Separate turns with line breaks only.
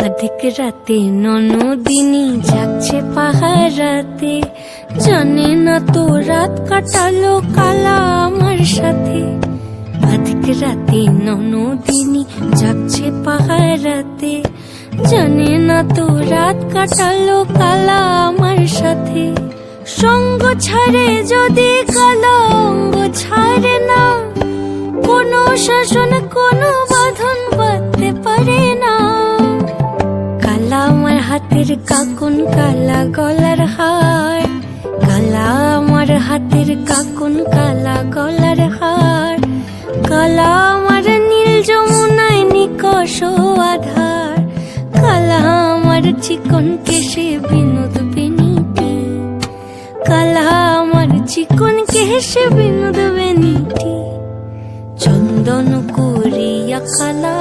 অধিক রাতে ননদিনী জাগছে পাহারাতে, জানে না তো রাত কাটালো কালা আমার সাথে। অধিক রাতে ননদিনী জাগছে পাহারাতে, জানে না তো রাত কাটালো কালা আমার সাথে। সঙ্গ ছাড়ে যদি কালা অঙ্গ ছাড়ে না, কোনো শাসন কোনো বাঁধন বাঁধতে পারে না। কালা আমার হাতের কাকুন কালা গলার হার, কালা আমার হাতের কাকুন কালা গলার হার। কালা আমার নীল যমুনায় নিকষ আধার, কালা আমার চিকন কেশে বিনোদ বেনিটি, কালা আমার চিকন কেশে বিনোদ বেনিটি। চন্দন করিয়া কালা